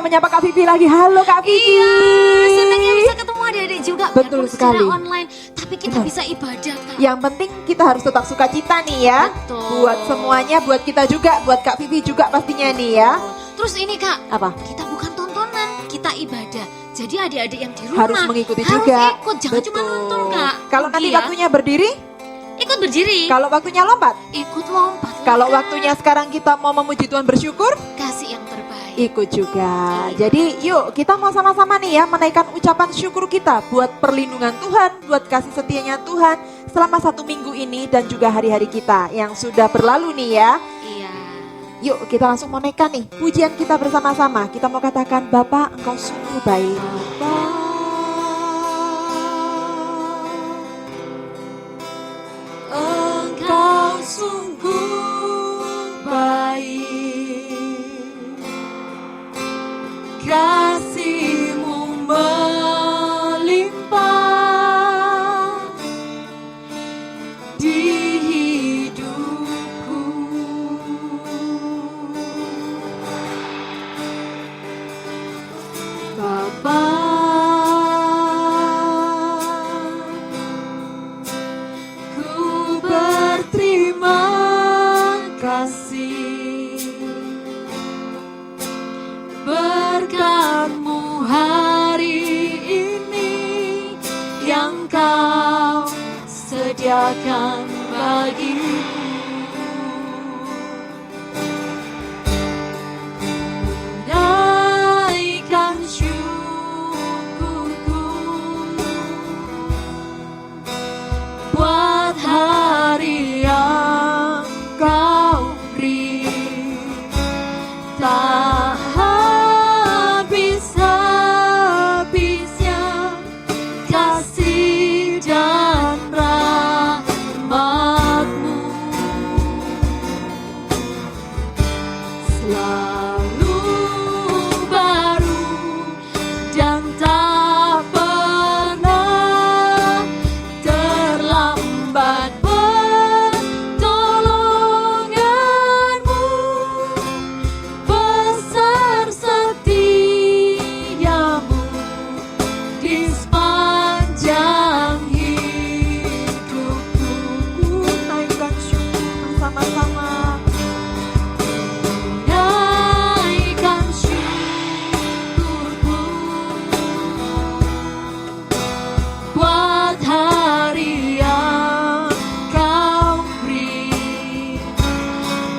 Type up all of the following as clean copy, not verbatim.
menyapa Kak Vivi lagi. Halo Kak Vivi. Iya, senangnya bisa ketemu adik-adik juga. Betul Biarpun sekali. secara online, tapi kita Benar. bisa ibadah, Kak. Yang penting kita harus tetap sukacita nih ya. Betul. Buat semuanya, buat kita juga, buat Kak Vivi juga pastinya nih ya. Terus ini Kak, Apa? kita bukan tontonan, kita ibadah. Jadi adik-adik yang di rumah Harus mengikuti harus juga. ikut, jangan cuma nonton Kak. Kalau nanti Iya. waktunya berdiri, Ikut berdiri, kalau waktunya lompat, ikut lompat. kalau Kak. waktunya sekarang kita mau memuji Tuhan bersyukur, Kasih yang terbaik. ikut juga. Iya. Jadi yuk kita mau sama-sama nih ya menaikkan ucapan syukur kita buat perlindungan Tuhan, buat kasih setianya Tuhan selama 1 minggu ini dan juga hari-hari kita yang sudah berlalu nih ya. Iya. Yuk kita langsung mau naikkan nih pujian kita bersama-sama. Kita mau katakan Bapa Engkau sungguh baik. Engkau sungguh baik, kasih-Mu melimpah di hidupku. Bapa, ku berterima kasih berkat-Mu hari ini yang Kau sediakan bagiku. Naikkan syukurku buat hari yang Kau beri. Tak habis-habisnya kasih dan rahmat-Mu selalu baru dan tak pernah terlambat. Pertolongan-Mu besar, setia-Mu di sepanjang hidupku. Naikkan syukur bersama-sama. Naikkan syukurku buat hari yang Kau beri.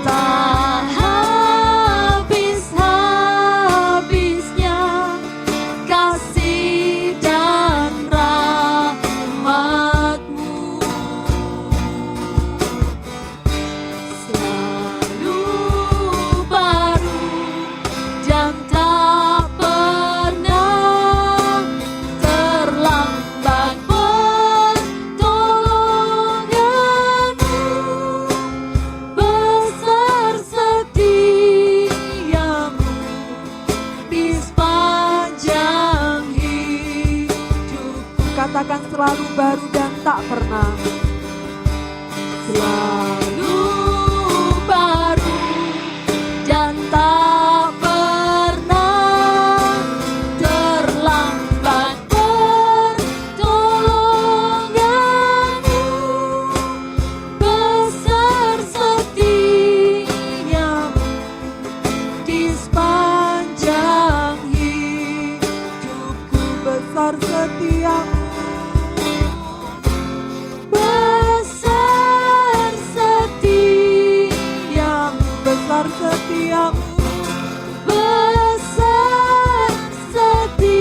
Tak habis-habisnya kasih dan rahmat-Mu selalu baru dan tak pernah terlambat. Pertolongan-Mu besar, setia-Mu di sepanjang hidupku. Katakan selalu baru dan tak pernah. Selalu baru dan tak pernah terlambat. Pertolongan-Mu besar, setia-Mu di sepanjang hidupku. Besar setia-Mu, besar setia-Mu, besar setia-Mu, besar setia-Mu,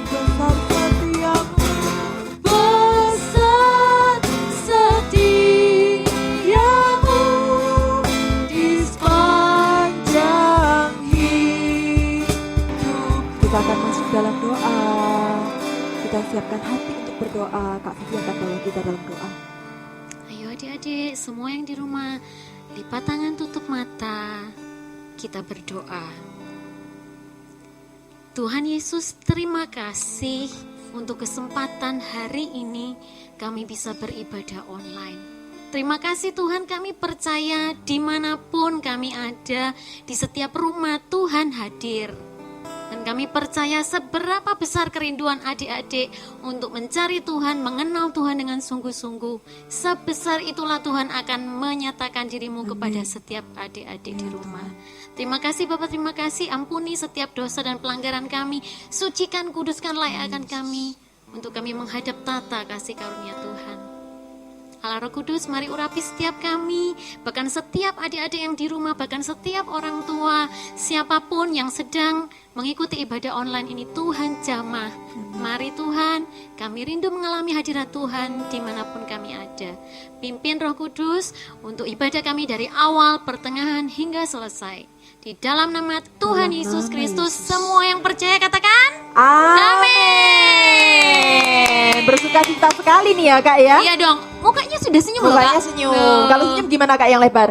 besar setia-Mu, besar setia-Mu di sepanjang hidup. Kita akan masuk dalam doa. Kita siapkan hati untuk berdoa. Kak Vivi akan bawa kita dalam doa. Ayo adik-adik, semua yang di rumah, lipat tangan, tutup mata. Kita berdoa. Tuhan Yesus, terima kasih untuk kesempatan hari ini kami bisa beribadah online. Terima kasih Tuhan, kami percaya dimanapun kami ada, di setiap rumah Tuhan hadir. Dan kami percaya seberapa besar kerinduan adik-adik untuk mencari Tuhan, mengenal Tuhan dengan sungguh-sungguh. Sebesar itulah Tuhan akan menyatakan dirimu kepada setiap adik-adik di rumah. Terima kasih Bapak, terima kasih. Ampuni setiap dosa dan pelanggaran kami. Sucikan, kuduskan, layakkan kami. Untuk kami menghadap tata kasih karunia Tuhan. Allah Roh Kudus, mari urapi setiap kami, bahkan setiap adik-adik yang di rumah, bahkan setiap orang tua, siapapun yang sedang mengikuti ibadah online ini, Tuhan jamah. Mari Tuhan, kami rindu mengalami hadirat Tuhan dimanapun kami ada. Pimpin Roh Kudus untuk ibadah kami dari awal, pertengahan, hingga selesai. Di dalam nama Tuhan Yesus Kristus, semua yang percaya katakan Amin. Bersuka cita sekali nih ya Kak ya. Iya dong, mukanya sudah senyum loh Mukanya Kak. senyum. Kalau senyum gimana Kak yang lebar?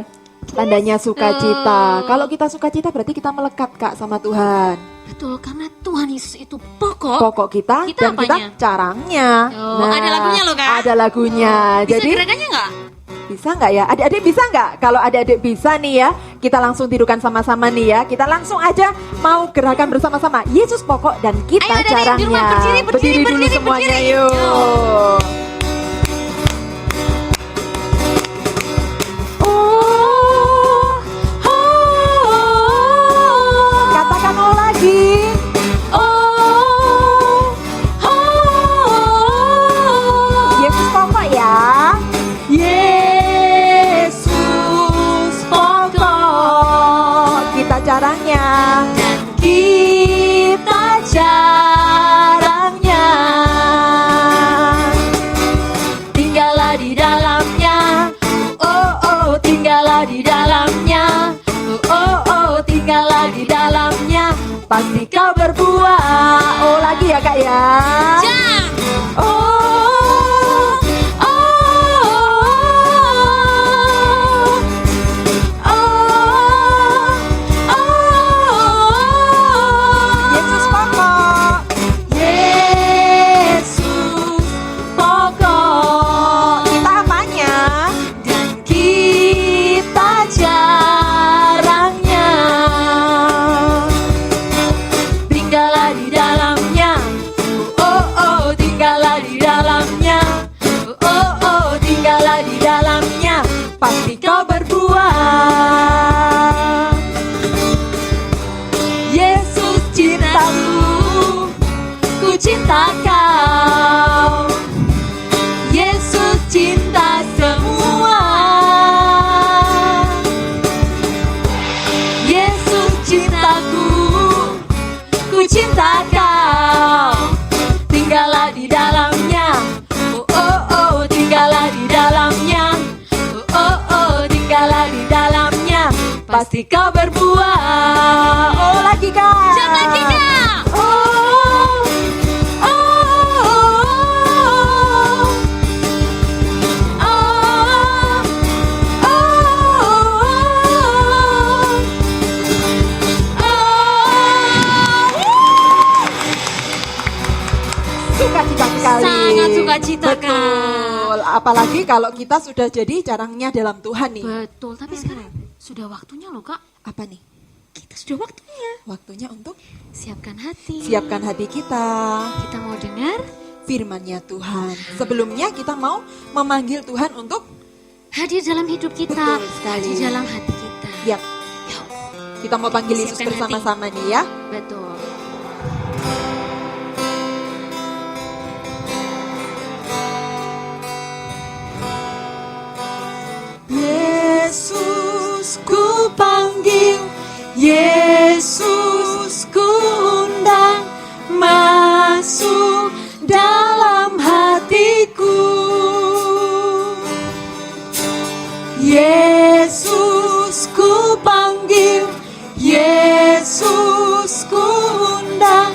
Tandanya sukacita. Kalau kita sukacita berarti kita melekat Kak sama Tuhan. Betul, karena Tuhan Yesus itu pokok. Pokok kita dan apanya? kita carangnya. Oh, ada lagunya loh, Kak. Ada lagunya. Bisa Jadi gerakannya nggak? bisa nggak ya? Adik-adik bisa nggak? Kalau adik-adik bisa nih ya, kita langsung tidukan sama-sama nih ya. Kita langsung aja mau gerakan bersama-sama. Yesus pokok dan kita Ayo, adik-adik carangnya. di rumah, berdiri, dulu semuanya berdiri. yuk. Katakan oh lagi. Yesus pokok ya. Yesus pokok. Kita caranya. Dan kita carangnya. Tinggallah di dalamnya. Oh oh, tinggallah di dalamnya. Oh oh, tinggallah di dalamnya. Pasti kau berbuah. Oh lagi ya Kak ya. Jam. Oh, oh, oh, oh. Yesus pokok. Yesus pokok. Kita apanya? Dan kita carangnya. Tinggallah di dalamnya. Oh oh, tinggallah di dalamnya. Oh oh, tinggallah di dalamnya. Pasti kau berbuah. Yesus cintaku, ku cinta kau. Yesus cinta semua. Yesus cintaku, ku cinta kau. Tinggallah di dalamnya. Oh oh oh, tinggallah di dalamnya. Oh oh oh, tinggallah di dalamnya. Pasti kau berbuah. Oh lagi Kak. Jam lagi Kak. Oh, oh, oh, oh, Sukacita sekali. Sangat sukacita, Kak. Betul. Apalagi kalau kita sudah jadi carangnya dalam Tuhan nih. Betul, tapi sekarang sudah waktunya loh Kak. Apa nih? Kita sudah waktunya. Waktunya untuk Siapkan hati. siapkan hati kita. Kita mau dengar Firman-Nya Tuhan. Sebelumnya kita mau memanggil Tuhan untuk hadir dalam hidup kita, Betul sekali. hadir dalam hati kita. ya, kita mau panggil Yesus Siapkan bersama-sama nih ya. Betul. Yesus ku panggil, Yesus ku undang, masuk dalam hatiku. Yesus ku panggil, Yesus ku undang,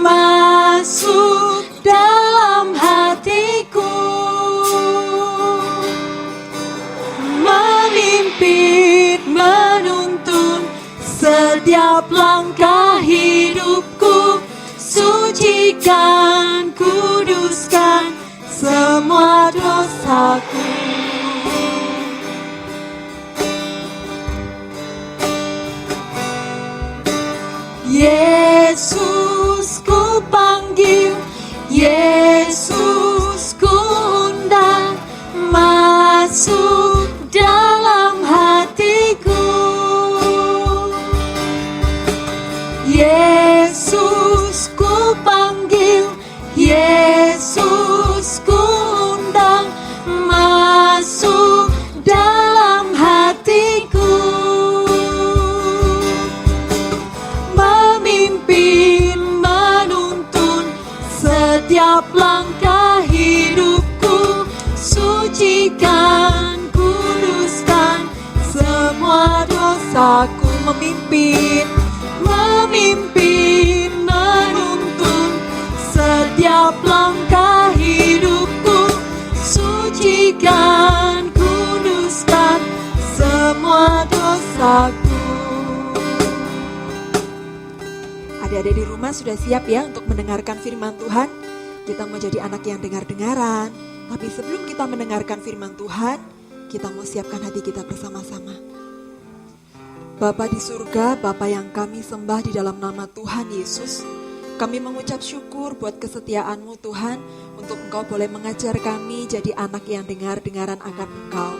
masuk dalam hatiku. Memimpin, menuntun setiap langkah hidupku. Sucikan, kuduskan semua dosaku. Yesus ku panggil, Yesus ku undang, masuk dalam hatiku. Yesus ku panggil, Yesus ku undang, masuk dalam hatiku. Memimpin, menuntun setiap langkah hidupku, sucikan, kuduskan semua dosaku. Memimpin, memimpin, menuntun setiap langkah hidupku, sucikan, kuduskan semua dosaku. Adik-adik di rumah sudah siap ya untuk mendengarkan firman Tuhan? Kita mau jadi anak yang dengar-dengaran. Tapi sebelum kita mendengarkan firman Tuhan, kita mau siapkan hati kita bersama-sama. Bapa di surga, Bapa yang kami sembah di dalam nama Tuhan Yesus, kami mengucap syukur buat kesetiaan-Mu Tuhan, untuk Engkau boleh mengajar kami jadi anak yang dengar-dengaran akan Engkau.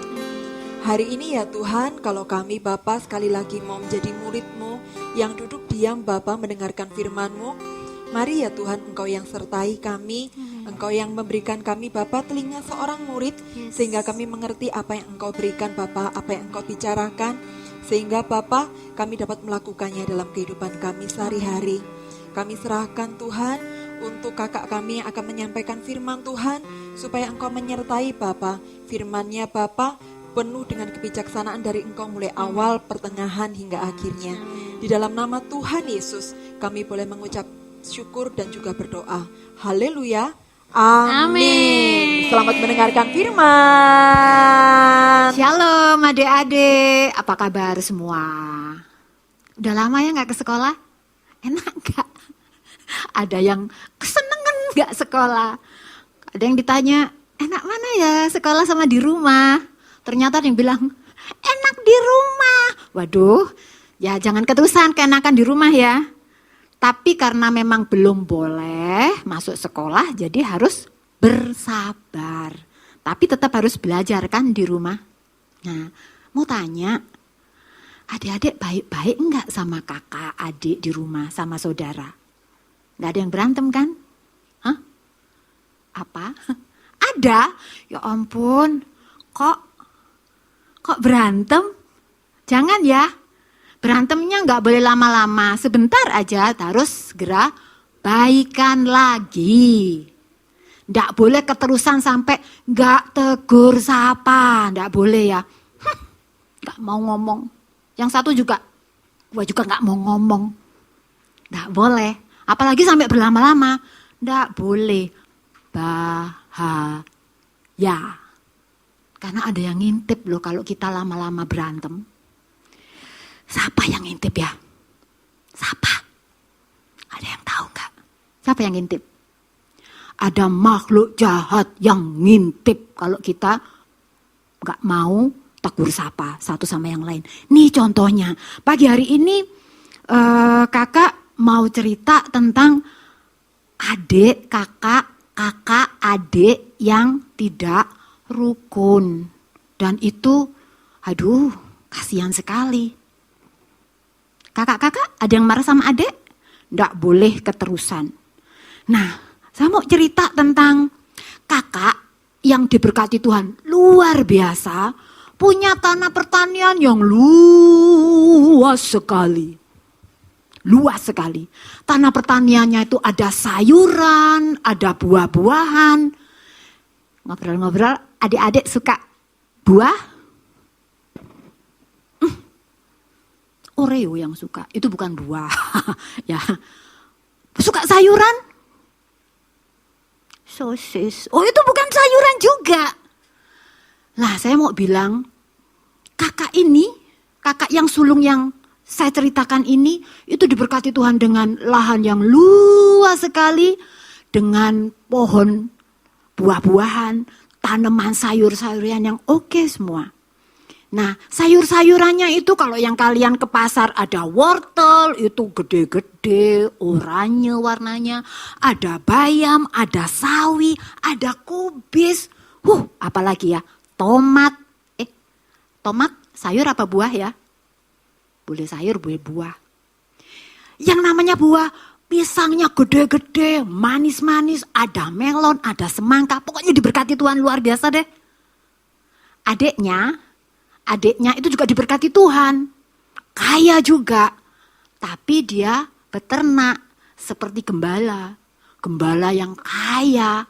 Hari ini ya Tuhan, kalau kami Bapa sekali lagi mau menjadi murid-Mu yang duduk diam Bapa mendengarkan firman-Mu, mari ya Tuhan Engkau yang sertai kami, Engkau yang memberikan kami Bapa telinga seorang murid, sehingga kami mengerti apa yang Engkau berikan Bapa, apa yang Engkau bicarakan, sehingga Bapa kami dapat melakukannya dalam kehidupan kami sehari-hari. Kami serahkan Tuhan untuk kakak kami yang akan menyampaikan firman Tuhan, supaya Engkau menyertai Bapa, firman-Nya Bapa penuh dengan kebijaksanaan dari Engkau mulai awal, pertengahan hingga akhirnya. Di dalam nama Tuhan Yesus kami boleh mengucap syukur dan juga berdoa. Haleluya. Amin. Selamat mendengarkan firman. Shalom adik-adik, apa kabar semua? Udah lama ya gak ke sekolah? Enak gak? Ada yang kesenengan gak sekolah? Ada yang ditanya, enak mana ya sekolah sama di rumah? Ternyata ada yang bilang, enak di rumah. Waduh, ya jangan keterusan keenakan di rumah ya. Tapi karena memang belum boleh masuk sekolah, jadi harus bersabar. Tapi tetap harus belajar kan di rumah. Nah, mau tanya, adik-adik baik-baik enggak sama kakak, adik di rumah, sama saudara? Enggak ada yang berantem kan? Hah? Apa? Ada? Ya ampun, kok berantem? Jangan ya. Berantemnya nggak boleh lama-lama, sebentar aja terus segera baikan lagi. Nggak boleh keterusan sampai nggak tegur sapa, nggak boleh ya. Nggak mau ngomong. Yang satu juga, gua juga nggak mau ngomong. Nggak boleh, apalagi sampai berlama-lama, nggak boleh. Bahaya. Karena ada yang ngintip loh kalau kita lama-lama berantem. Siapa yang ngintip ya? Siapa? Ada yang tahu gak? Siapa yang ngintip? Ada makhluk jahat yang ngintip kalau kita gak mau tegur sapa satu sama yang lain. Nih contohnya, pagi hari ini kakak mau cerita tentang adik, kakak, adik yang tidak rukun. Dan itu, aduh, kasihan sekali. Kakak-kakak ada yang marah sama adik? Nggak boleh keterusan. Nah, saya mau cerita tentang kakak yang diberkati Tuhan. Luar biasa, punya tanah pertanian yang luas sekali. Luas sekali. Tanah pertaniannya itu ada sayuran, ada buah-buahan. Ngobrol-ngobrol, adik-adik suka buah? Oreo yang suka, itu bukan buah. Ya. Suka sayuran? Sosis. Oh, itu bukan sayuran juga. Lah, saya mau bilang, kakak yang sulung yang saya ceritakan ini, itu diberkati Tuhan dengan lahan yang luas sekali, dengan pohon buah-buahan, tanaman sayur-sayuran yang oke semua. Nah, sayur-sayurannya itu kalau yang kalian ke pasar ada wortel, itu gede-gede, oranye warnanya. Ada bayam, ada sawi, ada kubis. Apalagi ya, tomat. Tomat sayur apa buah ya? Boleh sayur, boleh buah. Yang namanya buah, pisangnya gede-gede, manis-manis, ada melon, ada semangka. Pokoknya diberkati Tuhan luar biasa deh. Adiknya itu juga diberkati Tuhan. Kaya juga. Tapi dia beternak seperti gembala. Gembala yang kaya.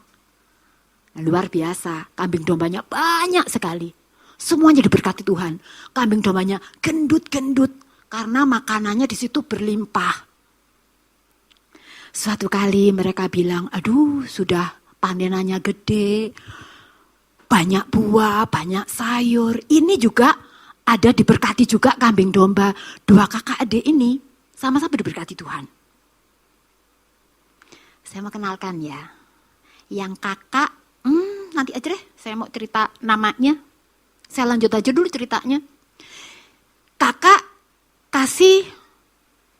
Luar biasa. Kambing dombanya banyak sekali. Semuanya diberkati Tuhan. Kambing dombanya gendut-gendut. Karena makanannya di situ berlimpah. Suatu kali mereka bilang, aduh sudah panenannya gede. Banyak buah, banyak sayur. Ini juga ada diberkati juga kambing domba. 2 kakak adik ini sama-sama diberkati Tuhan. Saya mau kenalkan ya. Yang kakak, nanti aja deh saya mau cerita namanya. Saya lanjut aja dulu ceritanya. Kakak kasih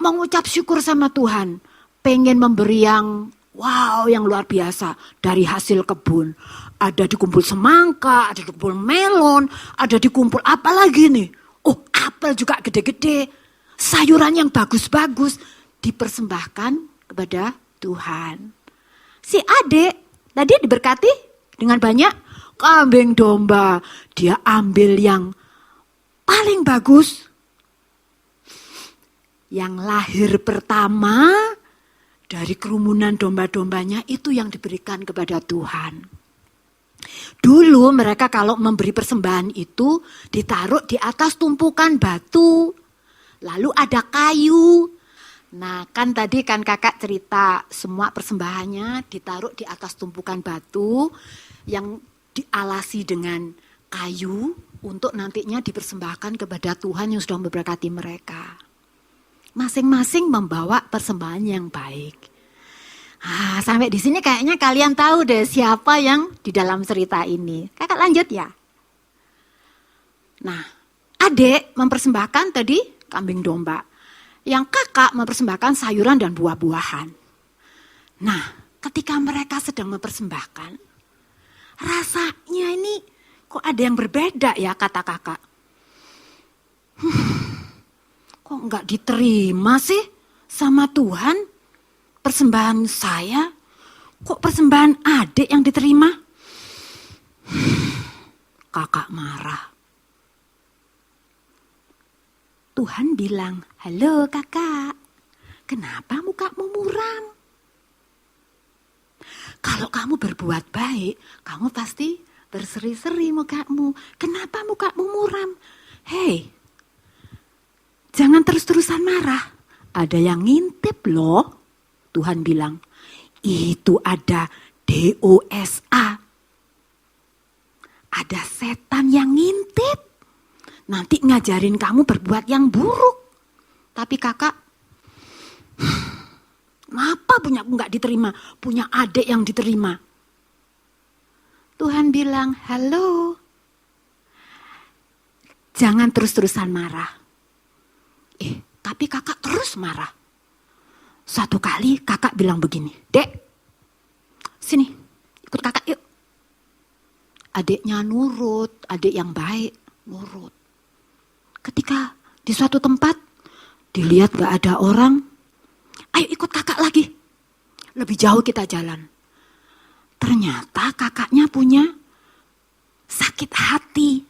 mengucap syukur sama Tuhan. Pengen memberi yang wow, yang luar biasa dari hasil kebun. Ada dikumpul semangka, ada dikumpul melon, ada dikumpul apa lagi nih? Apel juga gede-gede. Sayuran yang bagus-bagus dipersembahkan kepada Tuhan. Si adik tadi diberkati dengan banyak kambing domba. Dia ambil yang paling bagus. Yang lahir pertama dari kerumunan domba-dombanya itu yang diberikan kepada Tuhan. Dulu mereka kalau memberi persembahan itu ditaruh di atas tumpukan batu. Lalu ada kayu. Nah kan tadi kan kakak cerita semua persembahannya ditaruh di atas tumpukan batu yang dialasi dengan kayu untuk nantinya dipersembahkan kepada Tuhan yang sudah memberkati mereka. Masing-masing membawa persembahan yang baik. Sampai di sini kayaknya kalian tahu deh siapa yang di dalam cerita ini. Kakak lanjut ya. Nah, adik mempersembahkan tadi kambing domba. Yang kakak mempersembahkan sayuran dan buah-buahan. Nah, ketika mereka sedang mempersembahkan, rasanya ini kok ada yang berbeda ya kata kakak. Kok enggak diterima sih sama Tuhan? Persembahan saya, kok persembahan adik yang diterima? Kakak marah. Tuhan bilang, halo kakak, kenapa mukamu muram? Kalau kamu berbuat baik, kamu pasti berseri-seri mukamu. Kenapa mukamu muram? Hei, jangan terus-terusan marah. Ada yang ngintip loh. Tuhan bilang, itu ada DOSA. Ada setan yang ngintip. Nanti ngajarin kamu berbuat yang buruk. Tapi kakak, kenapa punya aku gak diterima? Punya adik yang diterima. Tuhan bilang, halo. Jangan terus-terusan marah. Tapi kakak terus marah. Suatu kali kakak bilang begini, Dek, sini ikut kakak yuk. Adiknya nurut, adik yang baik, nurut. Ketika di suatu tempat, dilihat gak ada orang, ayo ikut kakak lagi. Lebih jauh kita jalan. Ternyata kakaknya punya sakit hati.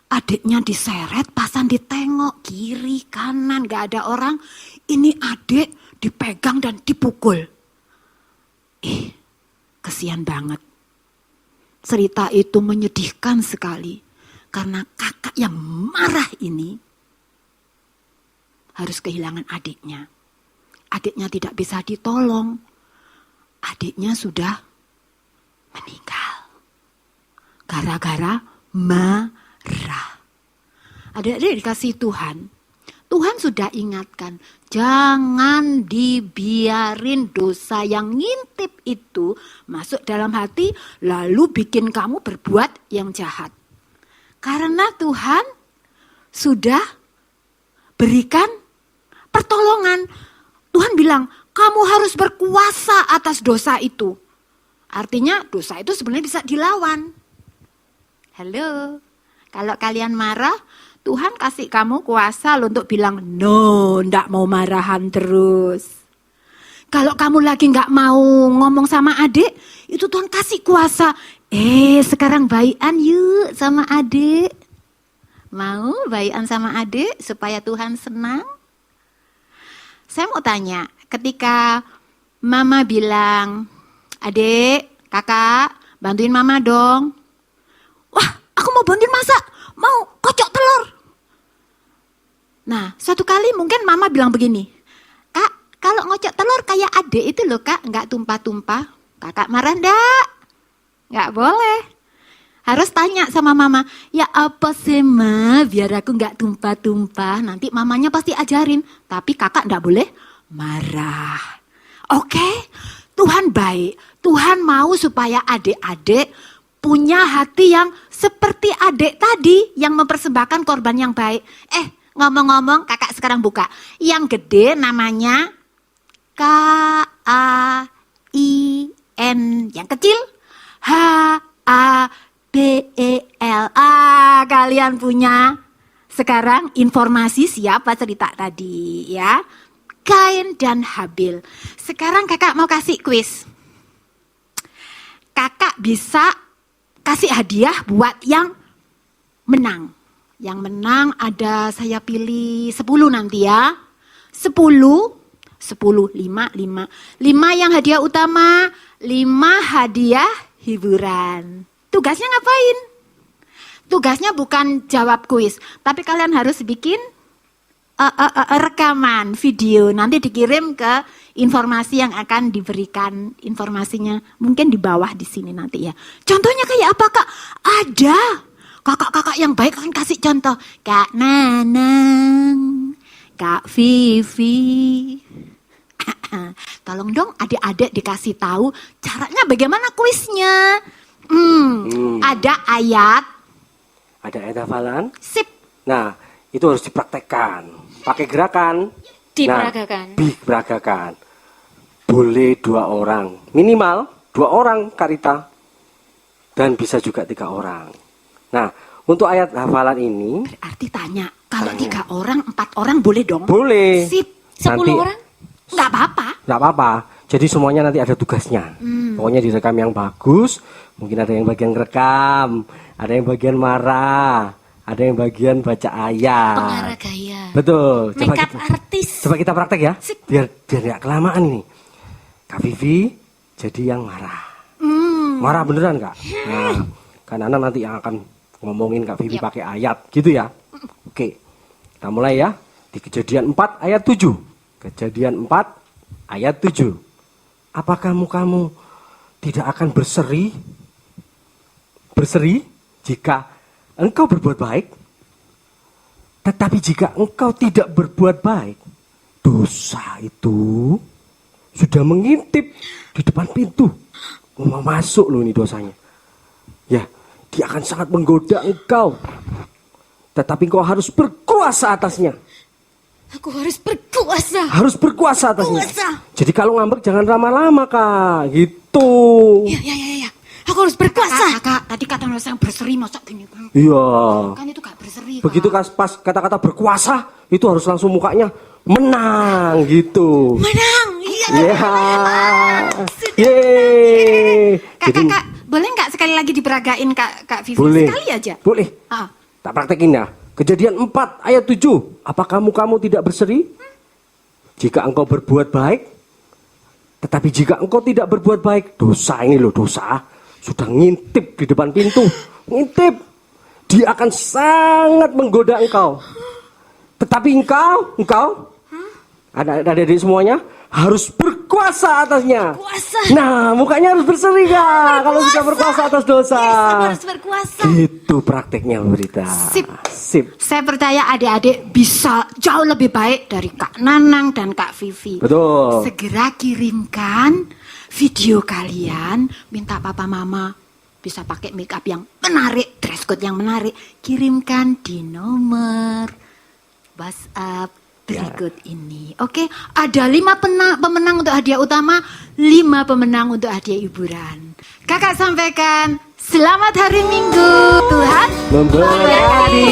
Adiknya diseret, pasan ditengok, kiri, kanan, gak ada orang. Ini adik dipegang dan dipukul. Kesian banget. Cerita itu menyedihkan sekali. Karena kakak yang marah ini harus kehilangan adiknya. Adiknya tidak bisa ditolong. Adiknya sudah meninggal. Gara-gara marah. Adik-adik dikasih Tuhan. Tuhan sudah ingatkan, jangan dibiarin dosa yang ngintip itu masuk dalam hati lalu bikin kamu berbuat yang jahat. Karena Tuhan sudah berikan pertolongan. Tuhan bilang, kamu harus berkuasa atas dosa itu. Artinya dosa itu sebenarnya bisa dilawan. Halo, kalau kalian marah, Tuhan kasih kamu kuasa loh untuk bilang, no, ndak mau marahan terus. Kalau kamu lagi nggak mau ngomong sama adik, itu Tuhan kasih kuasa. Sekarang baikan yuk sama adik. Mau baikan sama adik supaya Tuhan senang? Saya mau tanya, ketika mama bilang, adik, kakak, bantuin mama dong. Wah, aku mau bantuin masak, mau kocok telur. Nah, suatu kali mungkin mama bilang begini, Kak, kalau ngocok telur kayak adik itu loh Kak, nggak tumpah-tumpah. Kakak marah enggak? Nggak boleh. Harus tanya sama mama, ya apa sih Ma, biar aku nggak tumpah-tumpah. Nanti mamanya pasti ajarin, tapi kakak nggak boleh marah. Oke, Tuhan baik. Tuhan mau supaya adik-adik punya hati yang seperti adik tadi yang mempersembahkan korban yang baik. Ngomong-ngomong, kakak sekarang buka. Yang gede namanya K-A-I-N. Yang kecil H-A-B-E-L. Kalian punya sekarang informasi siapa cerita tadi ya. Kain dan Habil. Sekarang kakak mau kasih kuis. Kakak bisa kasih hadiah buat yang menang. Yang menang ada saya pilih 10 nanti ya. 10, 5 yang hadiah utama, 5 hadiah hiburan. Tugasnya ngapain? Tugasnya bukan jawab kuis, tapi kalian harus bikin rekaman video. Nanti dikirim ke informasi yang akan diberikan informasinya. Mungkin di bawah di sini nanti ya. Contohnya kayak apa Kak? Ada. Kakak-kakak yang baik akan kasih contoh. Kak Nanang, Kak Vivi. Tolong dong adik-adik dikasih tahu caranya bagaimana kuisnya. Ada ayat. Ada ayat hafalan. Sip. Nah, itu harus dipraktekkan. Pakai gerakan. Diperagakan. Diperagakan. Boleh 2 orang. Minimal 2 orang Karita. Dan bisa juga 3 orang. Nah, untuk ayat hafalan ini. Berarti tanya, kalau 3 orang, 4 orang boleh dong? Boleh. Sip. 10 Nanti, orang? Nggak apa-apa. Nggak apa-apa. Jadi semuanya nanti ada tugasnya. Pokoknya direkam yang bagus. Mungkin ada yang bagian rekam. Ada yang bagian marah. Ada yang bagian baca ayat. Pengarah gaya. Betul. Makeup artis. Coba kita praktek ya. Biar nggak kelamaan ini. Kak Vivi jadi yang marah. Marah beneran Kak? Nah, kan Nana nanti yang akan ngomongin Kak Vivi pakai ayat gitu ya. Oke. Kita mulai ya. Di Kejadian 4 ayat 7. Kejadian 4 ayat 7. Apakah kamu tidak akan berseri jika engkau berbuat baik? Tetapi jika engkau tidak berbuat baik, dosa itu sudah mengintip di depan pintu. Mau masuk loh ini dosanya. Ya, dia akan sangat menggoda engkau. Tetapi engkau harus berkuasa atasnya. Aku harus berkuasa. Harus berkuasa atasnya. Kuasa. Jadi kalau ngambek jangan lama-lama Kak. Gitu. Ya. Aku harus berkuasa. Kakak, tadi kata saya berseri, masa gini kan? Iya. Kan itu gak berseri. Begitu pas kata-kata berkuasa, itu harus langsung mukanya menang gitu. Menang. Iya. Yeay. Kak, boleh nggak sekali lagi diperagain Kak Vivi? Boleh. Sekali aja. Boleh. Ah. Tak praktekin ya. Kejadian 4 ayat 7. Apa kamu tidak berseri? Jika engkau berbuat baik. Tetapi jika engkau tidak berbuat baik. Dosa ini loh, dosa. Sudah ngintip di depan pintu. Ngintip. Dia akan sangat menggoda engkau. Tetapi engkau. Adik-adik semuanya. Harus berkuasa atasnya. Berkuasa. Nah, mukanya harus berseri Kak. Kalau sudah berkuasa atas dosa. Yes, aku harus berkuasa. Itu prakteknya Berita. Sip. Saya percaya adik-adik bisa jauh lebih baik dari Kak Nanang dan Kak Vivi. Betul. Segera kirimkan video kalian, minta papa mama bisa pakai make up yang menarik, dress code yang menarik, kirimkan di nomor WhatsApp berikut ini. Oke, ada 5 pemenang untuk hadiah utama, 5 pemenang untuk hadiah hiburan. Kakak sampaikan, selamat hari Minggu. Tuhan memberkati.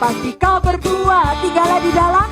Pasti kau berbuah, tinggallah di dalam